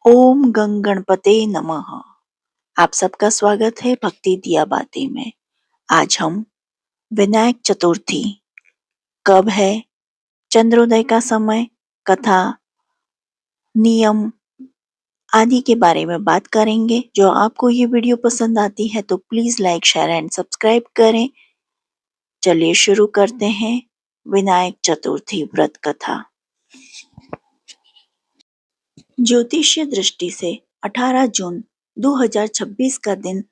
ओम गंग गणपते नमः। आप सबका स्वागत है भक्ति दिया बातें में। आज हम विनायक चतुर्थी कब है, चंद्रोदय का समय, कथा, नियम आदि के बारे में बात करेंगे। जो आपको ये वीडियो पसंद आती है तो please like, share and subscribe करें। चलिए शुरू करते हैं विनायक चतुर्थी व्रत कथा। ज्योतिषीय दृष्टि से 18 जून 2026 का दिन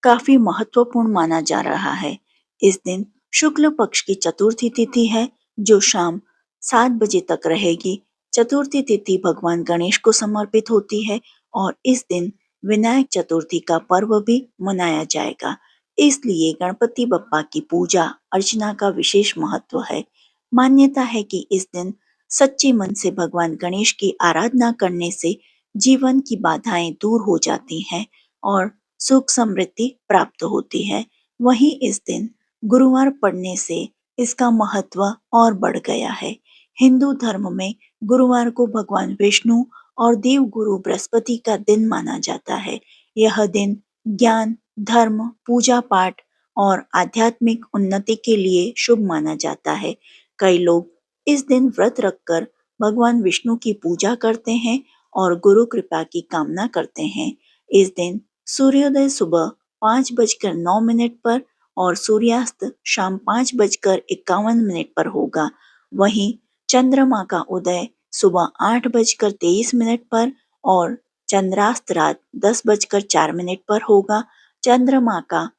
काफी महत्वपूर्ण माना जा रहा है। इस दिन शुक्ल पक्ष की चतुर्थी तिथि है जो शाम 7 बजे तक रहेगी। चतुर्थी तिथि भगवान गणेश को समर्पित होती है और इस दिन विनायक चतुर्थी का पर्व भी मनाया जाएगा। इसलिए गणपति बप्पा की पूजा अर्चना का विशेष महत्व है। मान्यता है कि इस दिन सच्चे मन से भगवान गणेश की आराधना करने से जीवन की बाधाएं दूर हो जाती हैं और सुख समृद्धि प्राप्त होती है। वहीं इस दिन गुरुवार पड़ने से इसका महत्व और बढ़ गया है। हिंदू धर्म में गुरुवार को भगवान विष्णु और देव गुरु बृहस्पति का दिन माना जाता है। यह दिन ज्ञान, धर्म, पूजा पाठ और आध्यात्मिक उन्नति के लिए शुभ माना जाता है। कई लोग इस दिन व्रत रखकर भगवान विष्णु की पूजा करते हैं और गुरु कृपा की कामना करते हैं। इस दिन सूर्योदय सुबह 5:09 पर और सूर्यास्त शाम 5:51 पर होगा। वहीं चंद्रमा का उदय सुबह 8:23 पर और चंद्रास्त रात 10:04 पर होगा। चंद्रमा का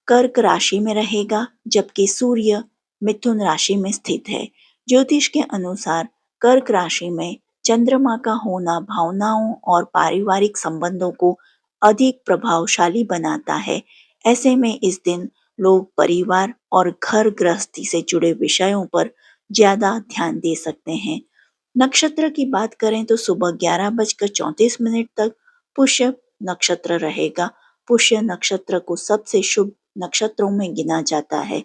कर्क राशि में रहेगा जबकि सूर्य मिथुन राशि में स्थित है। ज्योतिष के अनुसार कर्क राशि में चंद्रमा का होना भावनाओं और पारिवारिक संबंधों को अधिक प्रभावशाली बनाता है। ऐसे में इस दिन लोग परिवार और घर गृहस्थी से जुड़े विषयों पर ज्यादा ध्यान दे सकते हैं। नक्षत्र की बात करें तो सुबह 11:34 तक पुष्य नक्षत्र रहेगा। पुष्य नक्षत्र को सबसे शुभ नक्षत्रों में गिना जाता है।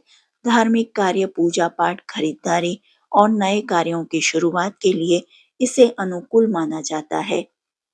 धार्मिक कार्य, पूजा पाठ, खरीदारी और नए कार्यों की शुरुआत के लिए इसे अनुकूल माना जाता है।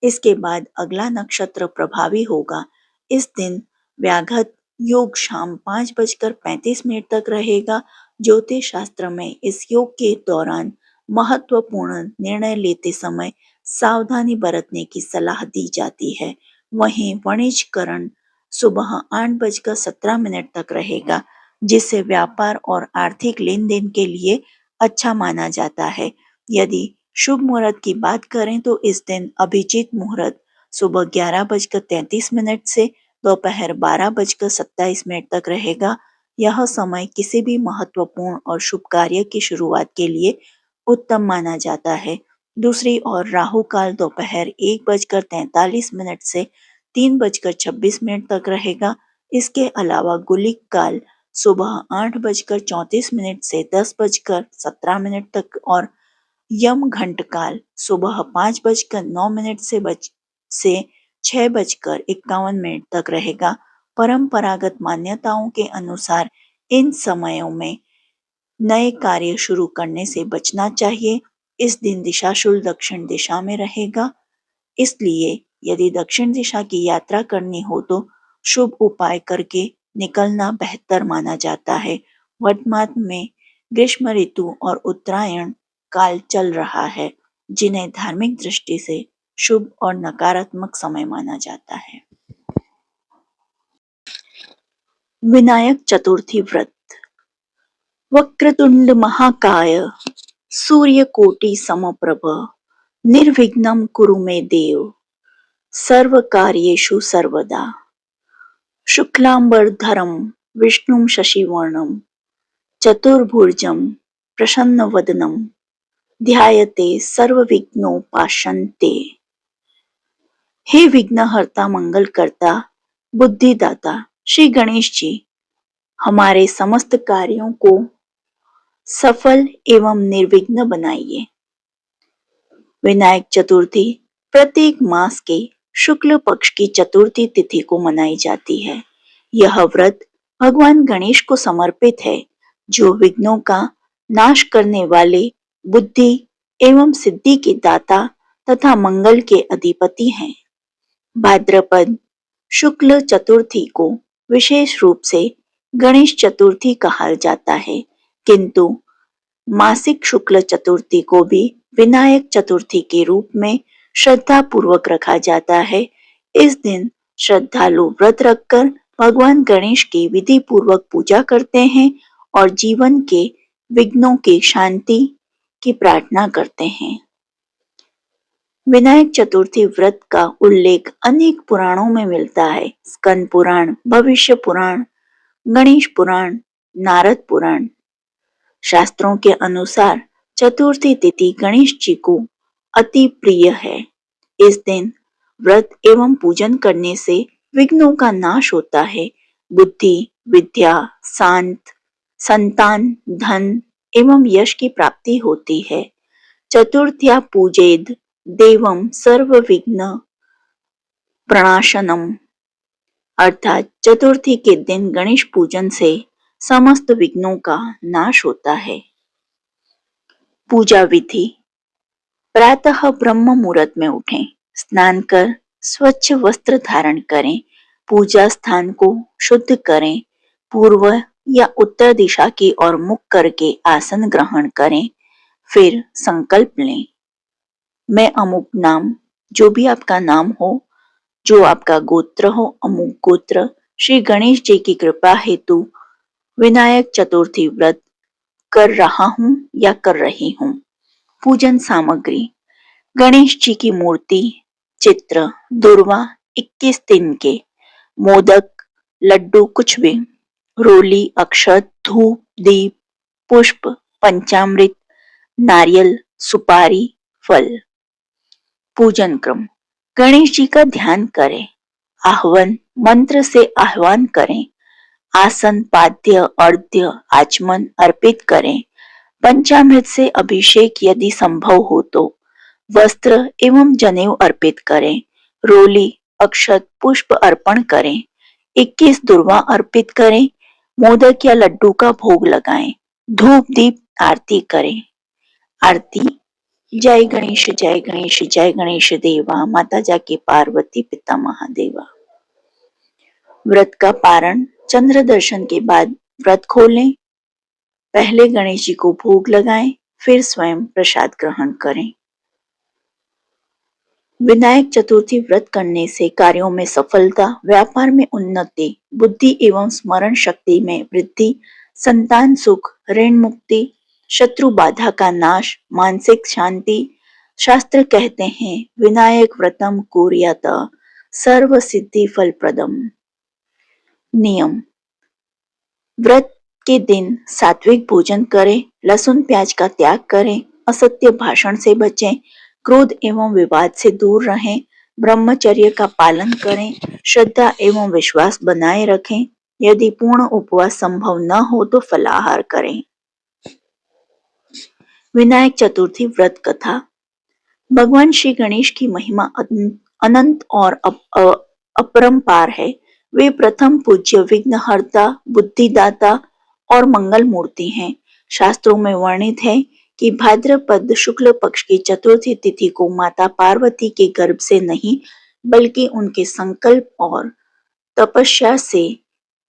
इसके बाद अगला नक्षत्र प्रभावी होगा। इस दिन व्याघात योग शाम 5:35 तक रहेगा। ज्योतिष शास्त्र में इस योग के दौरान महत्वपूर्ण निर्णय लेते समय सावधानी बरतने की सलाह दी जाती है। वहीं वणिजकरण सुबह 8:17 तक रहेगा जिससे व्यापार और आर्थिक लेन देन के लिए अच्छा माना जाता है। यदि शुभ मुहूर्त की बात करें तो इस दिन अभिजीत मुहूर्त सुबह 11:33 से दोपहर 12:27 तक रहेगा। यह समय किसी भी महत्वपूर्ण और शुभ कार्य की शुरुआत के लिए उत्तम माना जाता है। दूसरी ओर राहु काल दोपहर 1:43 से 3:26 तक रहेगा। इसके अलावा गुलिक काल सुबह 8:34 से 10:17 तक और यम घंट काल सुबह 5:09 से 6:51 तक रहेगा। परंपरागत मान्यताओं के अनुसार इन समयों में नए कार्य शुरू करने से बचना चाहिए। इस दिन दिशाशूल दक्षिण दिशा में रहेगा। इसलिए यदि दक्षिण दिशा की यात्रा करनी हो तो शुभ उपाय करके निकलना बेहतर माना जाता है। वर्तमान में ग्रीष्म ऋतु और उत्तरायण काल चल रहा है जिन्हें धार्मिक दृष्टि से शुभ और नकारात्मक समय माना जाता है। विनायक चतुर्थी व्रत। वक्रतुंड महाकाय सूर्यकोटि समप्रभ निर्विघ्नं कुरु मे देव सर्व कार्येषु सर्वदा। शुक्लांबरधरं विष्णुं शशिवर्णं चतुर्भुजं प्रसन्नवदनं ध्यायते सर्वविघ्नोपाशान्ते। हे विघ्नहर्ता, मंगल करता, बुद्धिदाता श्री गणेश जी, हमारे समस्त कार्यों को सफल एवं निर्विघ्न बनाइए। विनायक चतुर्थी प्रत्येक मास के शुक्ल पक्ष की चतुर्थी तिथि को मनाई जाती है। यह व्रत भगवान गणेश को समर्पित है जो विघ्नों का नाश करने वाले, बुद्धि एवं सिद्धि के दाता तथा मंगल के अधिपति हैं। भाद्रपद शुक्ल चतुर्थी को विशेष रूप से गणेश चतुर्थी कहा जाता है, किंतु मासिक शुक्ल चतुर्थी को भी विनायक चतुर्थी के रूप में श्रद्धा पूर्वक रखा जाता है। इस दिन श्रद्धालु व्रत रखकर भगवान गणेश की विधि पूर्वक पूजा करते हैं और जीवन के विघ्नों की शांति की प्रार्थना करते हैं। विनायक चतुर्थी व्रत का उल्लेख अनेक पुराणों में मिलता है। स्कंद पुराण, भविष्य पुराण, गणेश पुराण, नारद पुराण। शास्त्रों के अनुसार चतुर्थी तिथि गणेश जी को अति प्रिय है। इस दिन व्रत एवं पूजन करने से विघ्नों का नाश होता है। बुद्धि, विद्या, संतान, धन एवं यश की प्राप्ति होती है। चतुर्थ्या पूजेद देवम सर्व विघ्न प्रणाशनम, अर्थात चतुर्थी के दिन गणेश पूजन से समस्त विघ्नों का नाश होता है। पूजा विधि: प्रातः ब्रह्म मुहूर्त में उठें, स्नान कर स्वच्छ वस्त्र धारण करें, पूजा स्थान को शुद्ध करें, पूर्व या उत्तर दिशा की ओर मुख करके आसन ग्रहण करें, फिर संकल्प लें, मैं अमुक नाम, जो भी आपका नाम हो, जो आपका गोत्र हो, अमुक गोत्र, श्री गणेश जी की कृपा हेतु विनायक चतुर्थी व्रत कर रहा हूँ या कर रही हूँ। पूजन सामग्री: गणेश जी की मूर्ति, चित्र, दुर्वा 21 दिन के, मोदक, लड्डू कुछ भी, रोली, अक्षत, धूप, दीप, पुष्प, पंचामृत, नारियल, सुपारी, फल। पूजन क्रम: गणेश जी का ध्यान करें, आह्वान मंत्र से आह्वान करें, आसन, पाद्य, अर्घ्य, आचमन अर्पित करें, पंचामृत से अभिषेक यदि संभव हो तो, वस्त्र एवं जनेऊ अर्पित करें, रोली, अक्षत, पुष्प अर्पण करें, 21 दुर्वा अर्पित करें, मोदक या लड्डू का भोग लगाएं, धूप दीप आरती करें। आरती: जय गणेश जय गणेश जय गणेश देवा, माता जाके पार्वती पिता महादेवा। व्रत का पारण: चंद्र दर्शन के बाद व्रत खोलें, पहले गणेश जी को भोग लगाएं, फिर स्वयं प्रसाद ग्रहण करें। विनायक चतुर्थी व्रत करने से कार्यों में सफलता, व्यापार में उन्नति, बुद्धि एवं स्मरण शक्ति में वृद्धि, संतान सुख, ऋण मुक्ति, शत्रु बाधा का नाश, मानसिक शांति। शास्त्र कहते हैं, विनायक व्रतम कुर्यात सर्व सिद्धि फल प्रदम। नियम: व्रत के दिन सात्विक भोजन करें, लहसुन प्याज का त्याग करें, असत्य भाषण से बचें, क्रोध एवं विवाद से दूर रहें, ब्रह्मचर्य का पालन करें, श्रद्धा एवं विश्वास बनाए रखें। यदि पूर्ण उपवास संभव न हो तो फलाहार करें। विनायक चतुर्थी व्रत कथा: भगवान श्री गणेश की महिमा अनंत और अपरंपार है। वे प्रथम पूज्य, विघ्नहर्ता, बुद्धिदाता और मंगल मूर्ति हैं। शास्त्रों में वर्णित है कि भाद्रपद शुक्ल पक्ष की चतुर्थी तिथि को माता पार्वती के गर्भ से नहीं, बल्कि उनके संकल्प और तपस्या से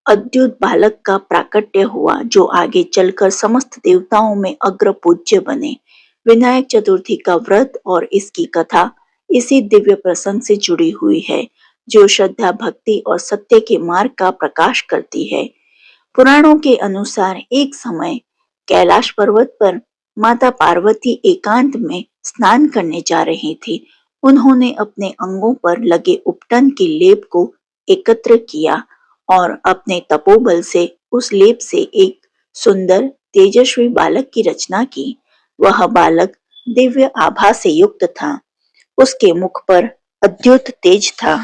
अद्भुत बालक का प्राकट्य हुआ, जो आगे चलकर समस्त देवताओं में अग्र पूज्य बने। विनायक चतुर्थी का व्रत और इसकी कथा इसी दिव्य प्रसंग से जुड़ी हुई है, जो श्रद्धा, भक्ति और सत्य के मार्ग का प्रकाश करती है। पुराणों के अनुसार एक समय कैलाश पर्वत पर माता पार्वती एकांत में स्नान करने जा रही थी। उन्होंने अपने अंगों पर लगे उपटन के लेप को एकत्र किया और अपने तपोबल से उस लेप से एक सुंदर तेजस्वी बालक की रचना की। वह बालक दिव्य आभा से युक्त था। उसके मुख पर अद्भुत तेज था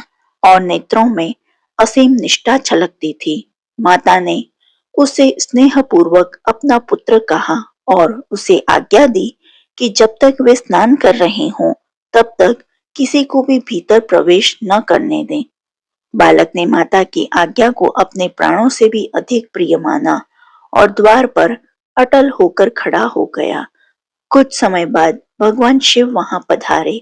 और नेत्रों में असीम निष्ठा छलकती थी। माता ने उसे स्नेहपूर्वक अपना पुत्र कहा और उसे आज्ञा दी कि जब तक वे स्नान कर रहे हों, तब तक किसी को भी भीतर प्रवेश न करने दें। बालक ने माता की आज्ञा को अपने प्राणों से भी अधिक प्रिय माना और द्वार पर अटल होकर खड़ा हो गया। कुछ समय बाद भगवान शिव वहां पधारे।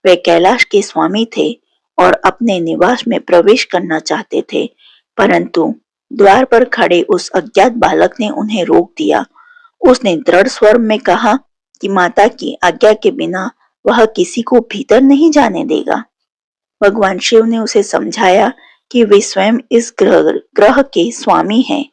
वे कैलाश के स्वामी थे और अपने निवास में प्रवेश करना चाहते थे, परंतु द्वार पर खड़े उस अज्ञात बालक ने उन्हें रोक दिया। उसने दृढ़ स्वर में कहा कि माता की आज्ञा के बिना वह किसी को भीतर नहीं जाने देगा। भगवान शिव ने उसे समझाया कि वे स्वयं इस ग्रह के स्वामी हैं,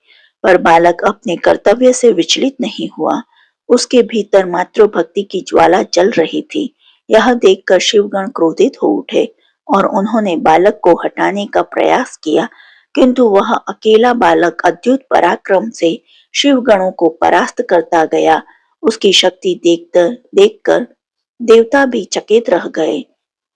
पर बालक अपने कर्तव्य से विचलित नहीं हुआ। उसके भीतर मातृभक्ति की ज्वाला जल रही थी। यह देखकर शिवगण क्रोधित हो उठे और उन्होंने बालक को हटाने का प्रयास किया, किंतु वह अकेला बालक अद्भुत पराक्रम से शिवगणों को परास्त करता गया। उसकी शक्ति देखकर देवता भी चकित रह गए।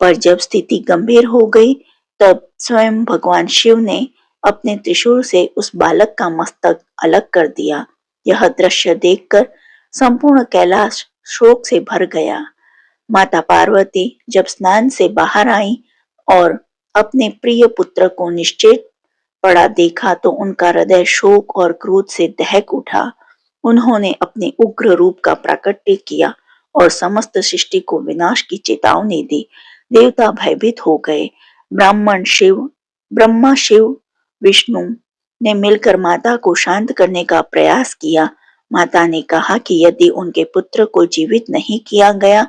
पर जब स्थिति गंभीर हो गई, तब स्वयं भगवान शिव ने अपने त्रिशूल से उस बालक का मस्तक अलग कर दिया। यह दृश्य देखकर संपूर्ण कैलाश शोक से भर गया। माता पार्वती जब स्नान से बाहर आई और अपने प्रिय पुत्र को निश्चेत पड़ा देखा, तो उनका हृदय शोक और क्रोध से दहक उठा। उन्होंने अपने उग्र रूप का प्राकट्य किया और समस्त सृष्टि को विनाश की चेतावनी दी। देवता भयभीत हो गए। ब्रह्मा शिव विष्णु ने मिलकर माता को शांत करने का प्रयास किया। माता ने कहा कि यदि उनके पुत्र को जीवित नहीं किया गया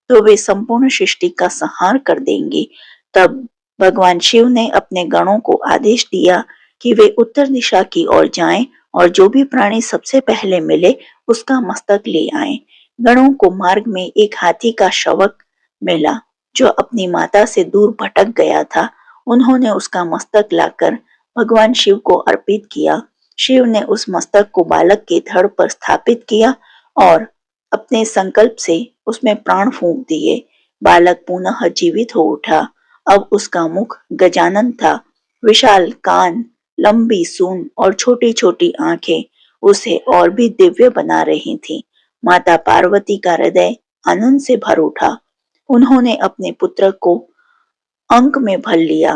तो वे संपूर्ण सृष्टि का संहार कर देंगे। तब भगवान शिव ने अपने गणों को आदेश दिया कि वे उत्तर दिशा की ओर जाएं और जो भी प्राणी सबसे पहले मिले उसका मस्तक ले आएं। गणों को मार्ग में एक हाथी का शवक मिला जो अपनी माता से दूर भटक गया था। उन्होंने उसका मस्तक लाकर भगवान शिव को अर्पित किया। शिव ने उस मस्तक को बालक के धड़ पर स्थापित किया और अपने संकल्प से उसमें प्राण फूंक दिए। बालक पुनः जीवित हो उठा। अब उसका मुख गजानन था। विशाल कान, लंबी सूंड और छोटी छोटी आंखें उसे और भी दिव्य बना रही थीं। माता पार्वती का हृदय आनंद से भर उठा। उन्होंने अपने पुत्र को अंक में भर लिया।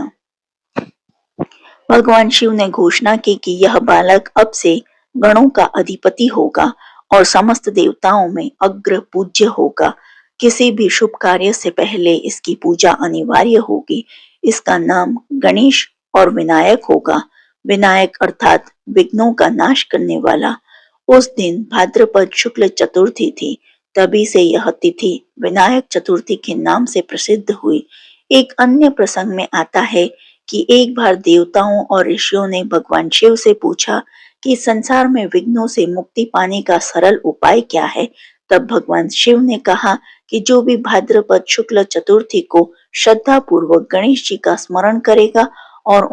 भगवान शिव ने घोषणा की कि यह बालक अब से गणों का अधिपति होगा और समस्त देवताओं में अग्र पूज्य होगा। किसी भी शुभ कार्य से पहले इसकी पूजा अनिवार्य होगी। इसका नाम गणेश और विनायक होगा। विनायक अर्थात विघ्नों का नाश करने वाला। उस दिन भाद्रपद शुक्ल चतुर्थी थी। तभी से यह तिथि विनायक चतुर्थी के नाम से प्रसिद्ध हुई। एक अन्य प्रसंग में आता है कि एक बार देवताओं और ऋषियों ने भगवान शिव से पूछा कि संसार में विघ्नों से मुक्ति पाने का सरल उपाय क्या है। तब भगवान शिव ने कहा कि जो भी भाद्रपद शुक्ल चतुर्थी को श्रद्धा पूर्वक गणेश जी का स्मरण करेगा और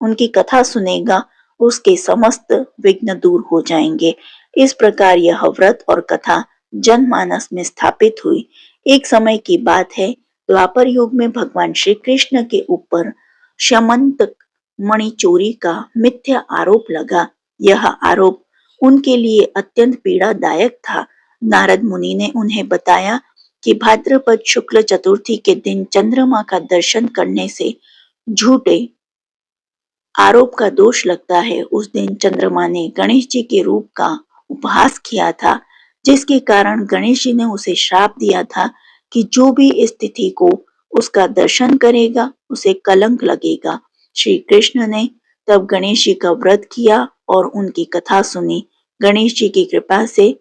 उनकी कथा सुनेगा, उसके समस्त विघ्न दूर हो जाएंगे। इस प्रकार यह व्रत और कथा जनमानस में स्थापित हुई। एक समय की बात है, द्वापर युग में भगवान श्री कृष्ण के ऊपर श्यमंतक मणि चोरी का मिथ्या आरोप लगा। यह आरोप उनके लिए अत्यंत पीड़ादायक था। नारद मुनि ने उन्हें बताया कि भाद्रपद शुक्ल चतुर्थी के दिन चंद्रमा का दर्शन करने से झूठे आरोप का दोष लगता है। उस दिन चंद्रमा ने गणेश जी के रूप का उपहास किया था, जिसके कारण गणेश जी ने उसे श्राप दिया था कि जो भी इस तिथि को उसका दर्शन करेगा उसे कलंक लगेगा। श्री कृष्ण ने तब गणेश जी का व्रत किया और उनकी कथा सुनी। गणेश जी की कृपा से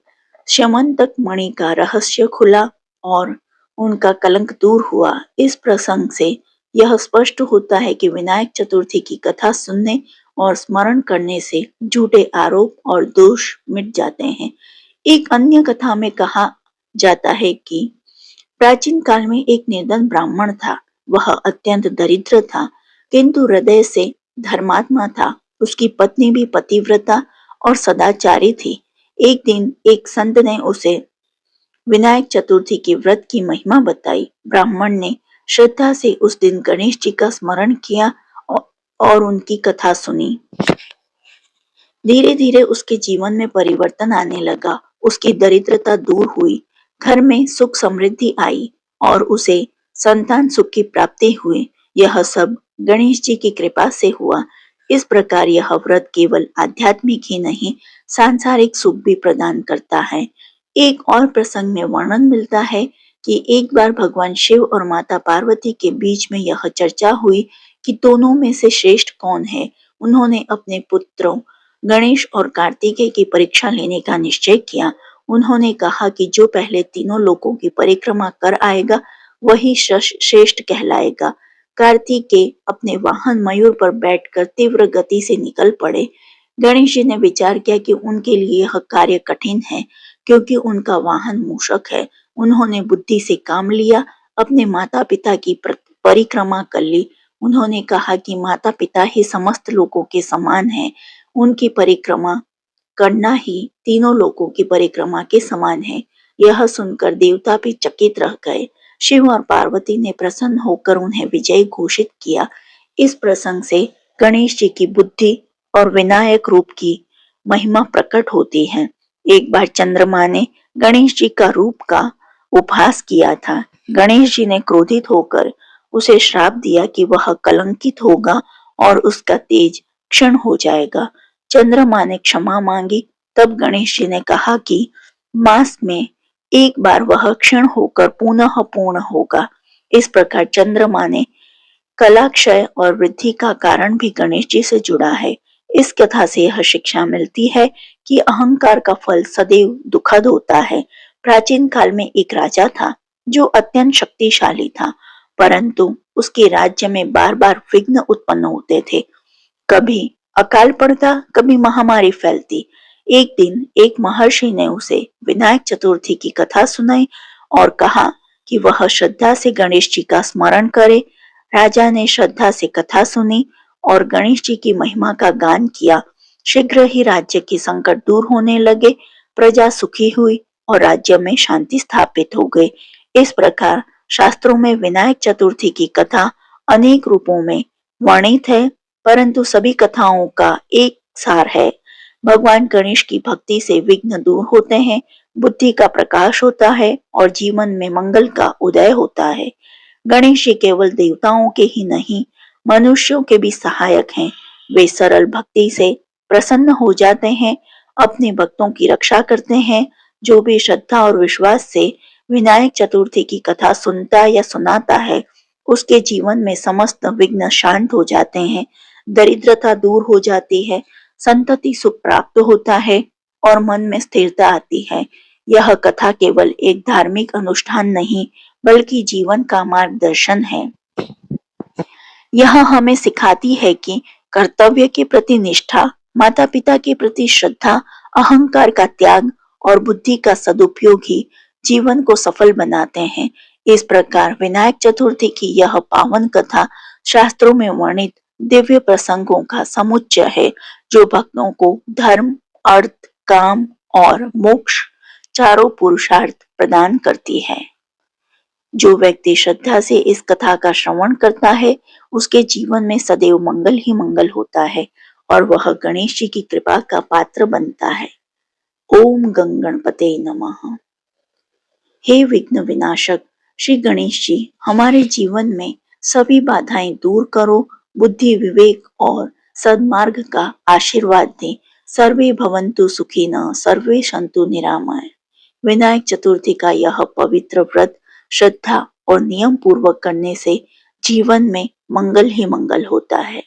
श्यमंतक मणि का रहस्य खुला और उनका कलंक दूर हुआ। इस प्रसंग से यह स्पष्ट होता है कि विनायक चतुर्थी की कथा सुनने और स्मरण करने से झूठे आरोप और दोष मिट जाते हैं। एक अन्य कथा में कहा जाता है कि प्राचीन काल में एक निर्धन ब्राह्मण था। वह अत्यंत दरिद्र था, किंतु हृदय से धर्मात्मा था। उसकी पत्नी भी पतिव्रता और सदाचारी थी। एक दिन एक संत ने उसे विनायक चतुर्थी के व्रत की महिमा बताई। ब्राह्मण ने श्रद्धा से उस दिन गणेश जी का स्मरण किया और उनकी कथा सुनी। धीरे धीरे उसके जीवन में परिवर्तन आने लगा। उसकी दरिद्रता दूर हुई, घर में सुख समृद्धि आई और उसे संतान सुख की प्राप्ति हुई। यह सब गणेश जी की कृपा से हुआ। इस प्रकार यह व्रत केवल आध्यात्मिक ही नहीं, सांसारिक सुख भी प्रदान करता है। एक और प्रसंग में वर्णन मिलता है कि एक बार भगवान शिव और माता पार्वती के बीच में यह चर्चा हुई कि दोनों में से श्रेष्ठ कौन है। उन्होंने अपने पुत्रों गणेश और कार्तिकेय की परीक्षा लेने का निश्चय किया। उन्होंने कहा कि जो पहले तीनों लोकों की परिक्रमा कर आएगा वही श्रेष्ठ कहलाएगा। कार्तिकेय अपने वाहन मयूर पर बैठकर तीव्र गति से निकल पड़े। गणेश जी ने विचार किया कि उनके लिए यह कार्य कठिन है क्योंकि उनका वाहन मूषक है। उन्होंने बुद्धि से काम लिया, अपने माता पिता की परिक्रमा कर ली। उन्होंने कहा कि माता पिता ही समस्त लोगों के समान हैं, उनकी परिक्रमा करना ही तीनों लोकों की परिक्रमा के समान है। यह सुनकर देवता भी चकित रह गए। शिव और पार्वती ने प्रसन्न होकर उन्हें विजयी घोषित किया। इस प्रसंग से गणेश जी की बुद्धि और विनायक रूप की महिमा प्रकट होती है। एक बार चंद्रमा ने गणेश जी का रूप का उपहास किया था। गणेश जी ने क्रोधित होकर उसे श्राप दिया कि वह कलंकित होगा और उसका तेज क्षीण हो जाएगा। चंद्रमा ने क्षमा मांगी। तब गणेश जी ने कहा कि मास में एक बार वह क्षीण होकर पुनः पूर्ण होगा। इस प्रकार चंद्रमा ने कला क्षय और वृद्धि का कारण भी गणेश जी से जुड़ा है। इस कथा से यह शिक्षा मिलती है कि अहंकार का फल सदैव दुखद होता है। प्राचीन काल में एक राजा था जो अत्यंत शक्तिशाली था, परंतु उसके राज्य में बार बार विघ्न उत्पन्न होते थे। कभी अकाल पड़ता, कभी महामारी फैलती। एक दिन एक महर्षि ने उसे विनायक चतुर्थी की कथा सुनाई और कहा कि वह श्रद्धा से गणेश जी का स्मरण करे। राजा ने श्रद्धा से कथा सुनी और गणेश जी की महिमा का गान किया। शीघ्र ही राज्य के संकट दूर होने लगे, प्रजा सुखी हुई और राज्य में शांति स्थापित हो गई। इस प्रकार शास्त्रों में विनायक चतुर्थी की कथा अनेक रूपों में वर्णित है, परंतु सभी कथाओं का एक सार है। भगवान गणेश की भक्ति से विघ्न दूर होते हैं, बुद्धि का प्रकाश होता है और जीवन में मंगल का उदय होता है। गणेश जी केवल देवताओं के ही नहीं, मनुष्यों के भी सहायक हैं। वे सरल भक्ति से प्रसन्न हो जाते हैं, अपने भक्तों की रक्षा करते हैं। जो भी श्रद्धा और विश्वास से विनायक चतुर्थी की कथा सुनता या सुनाता है, उसके जीवन में समस्त विघ्न शांत हो जाते हैं, दरिद्रता दूर हो जाती है, संतति सुख प्राप्त होता है और मन में स्थिरता आती है। यह कथा केवल एक धार्मिक अनुष्ठान नहीं, बल्कि जीवन का मार्गदर्शन है। यह हमें सिखाती है कि कर्तव्य के प्रति निष्ठा, माता पिता के प्रति श्रद्धा, अहंकार का त्याग और बुद्धि का सदुपयोग ही जीवन को सफल बनाते हैं। इस प्रकार विनायक चतुर्थी की यह पावन कथा शास्त्रों में वर्णित दिव्य प्रसंगों का समुच्चय है, जो भक्तों को धर्म, अर्थ, काम और मोक्ष चारों पुरुषार्थ प्रदान करती है। जो व्यक्ति श्रद्धा से इस कथा का श्रवण करता है, उसके जीवन में सदैव मंगल ही मंगल होता है और वह गणेश जी की कृपा का पात्र बनता है। ओम गंगणपते नमः। हे विघ्न विनाशक श्री गणेश जी, हमारे जीवन में सभी बाधाएं दूर करो, बुद्धि, विवेक और सद्मार्ग का आशीर्वाद दें। सर्वे भवन्तु सुखिनः, सर्वे सन्तु निरामय। विनायक चतुर्थी का यह पवित्र व्रत श्रद्धा और नियम पूर्वक करने से जीवन में मंगल ही मंगल होता है।